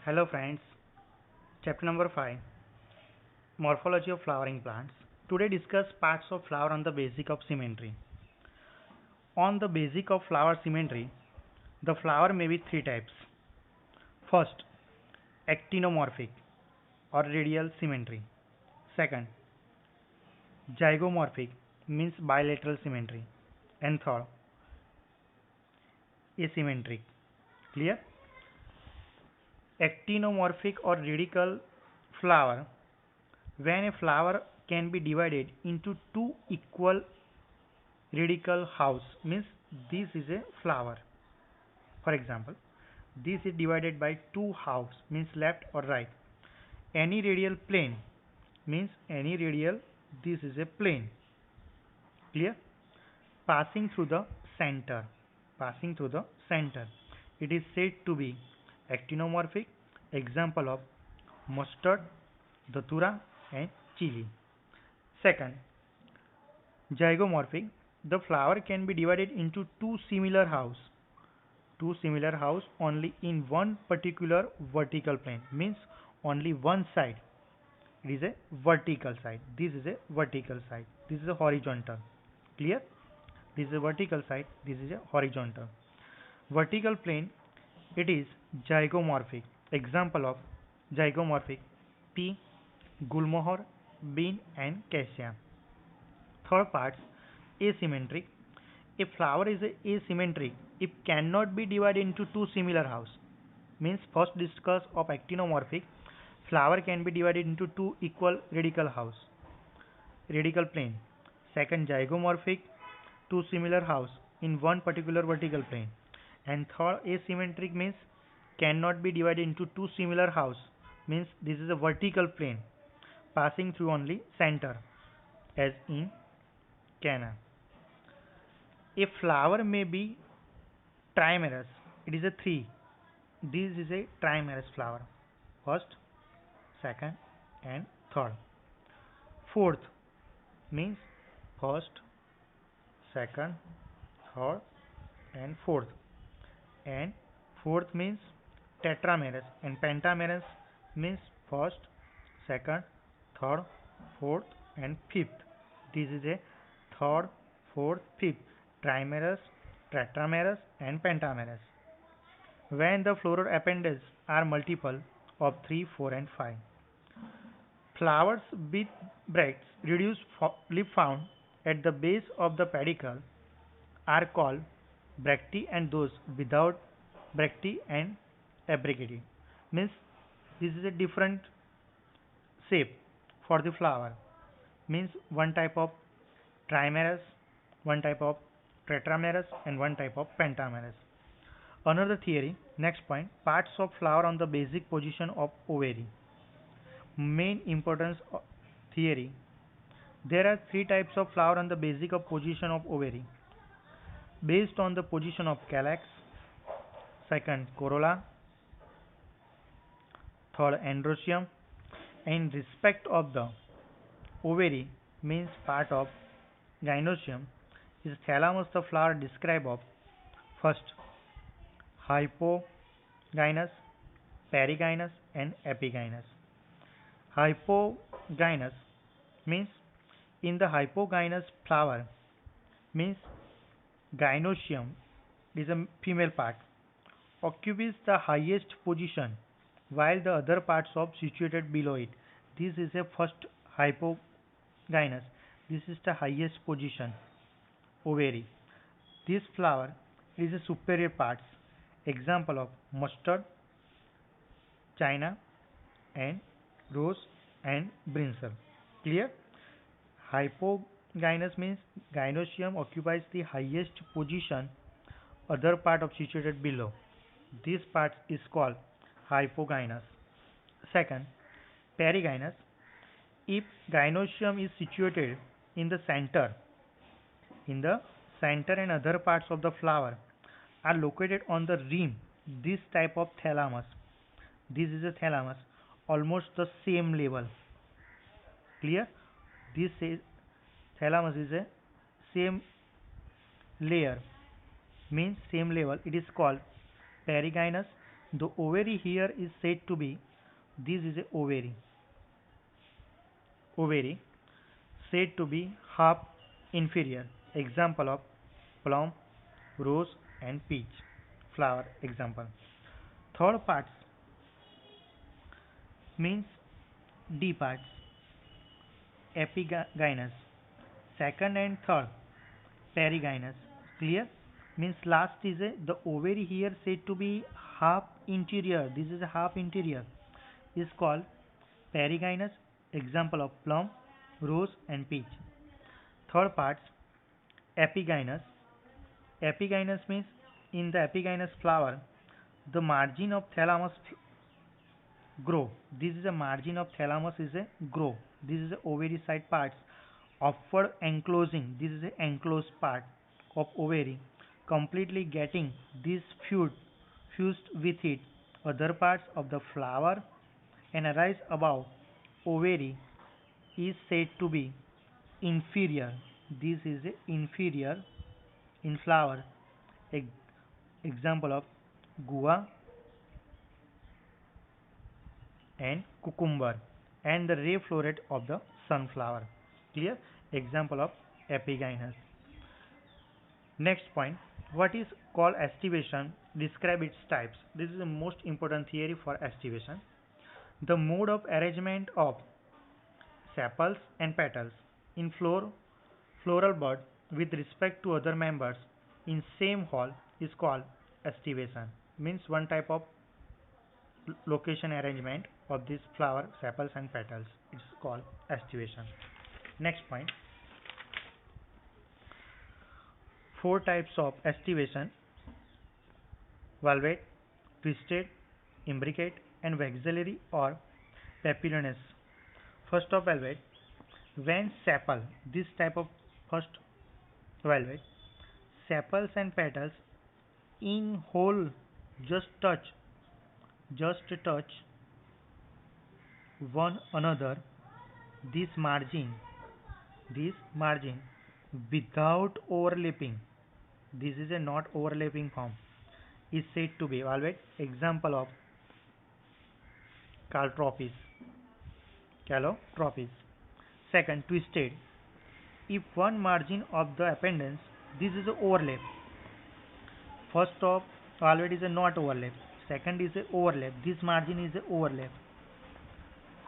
Hello friends, chapter number 5, Morphology of Flowering Plants. Today discuss parts of flower on the basic of symmetry. On the basic of flower symmetry, the flower may be three types. First, actinomorphic or radial symmetry. Second, zygomorphic means bilateral symmetry. And third, asymmetric. Clear? Actinomorphic or radical flower, when a flower can be divided into two equal radical house, means this is a flower. For example, this is divided by two halves, means left or right. Any radial plane means any radial, this is a plane. Clear? Passing through the center. Passing through the center. It is said to be actinomorphic. Example of mustard, datura and chili. Second, zygomorphic. The flower can be divided into two similar house only in one particular vertical plane, means only one side. It is a vertical side. This is a vertical side. This is a horizontal. Clear? This is a vertical side. This is a horizontal. Vertical plane, it is zygomorphic. Example of zygomorphic: pea, gulmohar, bean and cassia. Third part, asymmetric. A flower is asymmetric if cannot be divided into two similar house. Means first discuss of actinomorphic. Flower can be divided into two equal radical plane. Second, zygomorphic, two similar house in one particular vertical plane. And third, asymmetric means cannot be divided into two similar house, means this is a vertical plane passing through only center, as in canna. A flower may be trimerous. It is a three. This is a trimerous flower. First, second, and third. Fourth means first, second, third, and fourth. And fourth means tetramerous, and pentamerous means first, second, third, fourth, and fifth. This is a third, fourth, fifth. Trimerous, tetramerous, and pentamerous. When the floral appendages are multiple of 3, 4, and 5. Flowers with bracts, reduced leaf found at the base of the pedicel, are called bracteae, and those without bracteae and abricate. Means this is a different shape for the flower. Means one type of trimerous, one type of tetramerous, and one type of pentamerous. Another theory, next point, parts of flower on the basic position of ovary. Main importance theory. There are three types of flower on the basic of position of ovary. Based on the position of calyx, second corolla, third androecium. In respect of the ovary, means part of gynoecium, is thalamus the flower describe of first hypogynous, perigynous and epigynous. Hypogynous means in the hypogynous flower, means gynoecium is a female part, occupies the highest position while the other parts are situated below it. This is a first hypogynous. This is the highest position, ovary. This flower is a superior parts. Example of mustard, china, and rose and brinjal. Clear? Hypogynous means gynoecium occupies the highest position, other part of situated below. This part is called hypogynous. Second, perigynous. If gynoecium is situated in the center, and other parts of the flower are located on the rim, this type of thalamus, this is a thalamus, almost the same level. Clear? This is thalamus is a same layer, means same level. It is called perigynous. The ovary here is said to be, this is a ovary said to be half inferior. Example of plum, rose and peach flower example. Third parts means D parts, epigynous. Second and third, perigynous. Clear? Means last is the ovary here said to be half interior. This is a half interior. Is called perigynous. Example of plum, rose and peach. Third parts, epigynous. Epigynous means in the epigynous flower, the margin of thalamus grow. This is a margin of thalamus is a grow. This is a ovary side parts upward enclosing. This is a enclosed part of ovary completely getting this fused with it other parts of the flower and arise above ovary is said to be inferior. This is a inferior in flower. Example of guava and cucumber and the ray floret of the sunflower. Clear? Example of epigynous. Next point, what is called estivation? Describe its types. This is the most important theory for estivation. The mode of arrangement of sepals and petals in floral bud with respect to other members in same hall is called estivation. Means one type of location arrangement of this flower, sepals and petals. It's called estivation. Next point. Four types of estivation: valvate, twisted, imbricate and vexillary or papillonous. First of valvate, when sepal, this type of first valvate, sepals and petals in whole just touch one another, this margin without overlapping, this is a not overlapping form, is said to be valvate. Example of calotropis. Second, twisted. If one margin of the appendage, this is a overlap. First of valvate is a not overlap. Second is a overlap. This margin is a overlap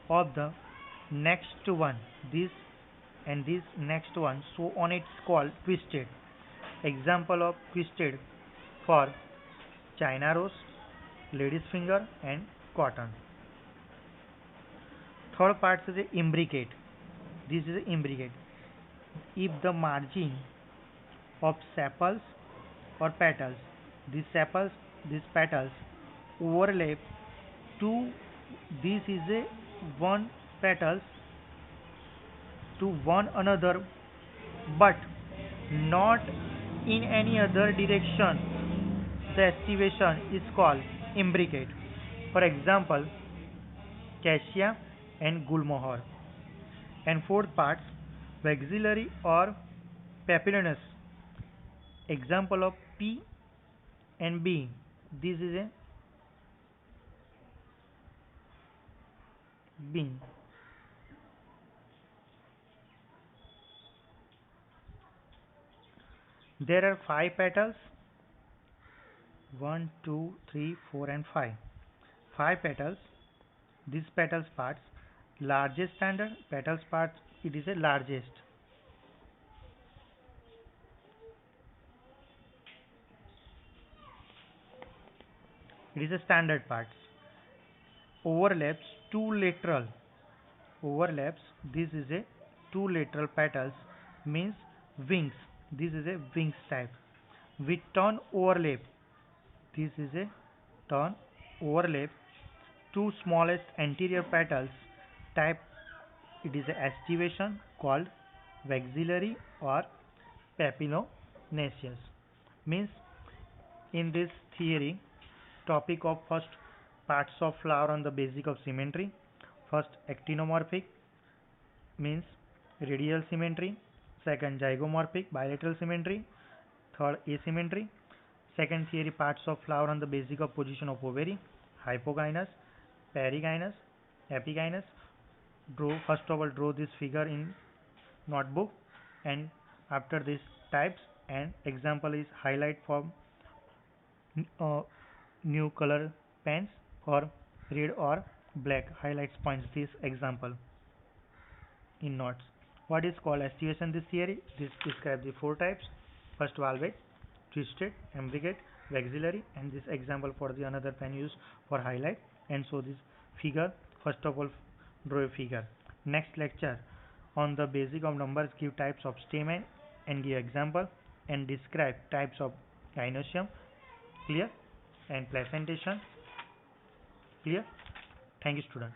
of the next one. This and this next one. So on it's called twisted. Example of twisted for China rose, lady's finger and cotton. Third part is a imbricate. This is a imbricate. If the margin of sepals or petals, these petals overlap to, this is a one petals to one another but not in any other direction, the estivation is called imbricate. For example, cassia and gulmohar. And fourth parts, vexillary or papillonous. Example of P and B. This is a bean. There are 5 petals. 1, 2, 3, 4 and 5. 5 petals. These petals parts. Largest standard petals part, it is a largest. It is a standard parts. Overlaps two lateral. Overlaps. This is a two lateral petals means wings. This is a wings type. With turn overlap. This is a turn overlap. Two smallest anterior petals type, it is a estivation called vexillary or papillonaceous. Means in this theory, topic of first parts of flower on the basic of symmetry. First actinomorphic means radial symmetry. Second zygomorphic bilateral symmetry. Third asymmetry. Second theory, parts of flower on the basic of position of ovary. hypogynous, perigynous, epigynous. First of all, draw this figure in notebook, and after this types and example is highlight from uh, new color pens or red or black highlights points this example in notes. What is called estivation this theory? This describes the four types. First, valvate, twisted, imbricate, maxillary, and this example for the another pen used for highlight. And so this figure, first of all, draw a figure. Next lecture on the basic of numbers, give types of stamen and give example and describe types of gynoecium. Clear? And placentation. Clear? Thank you, student.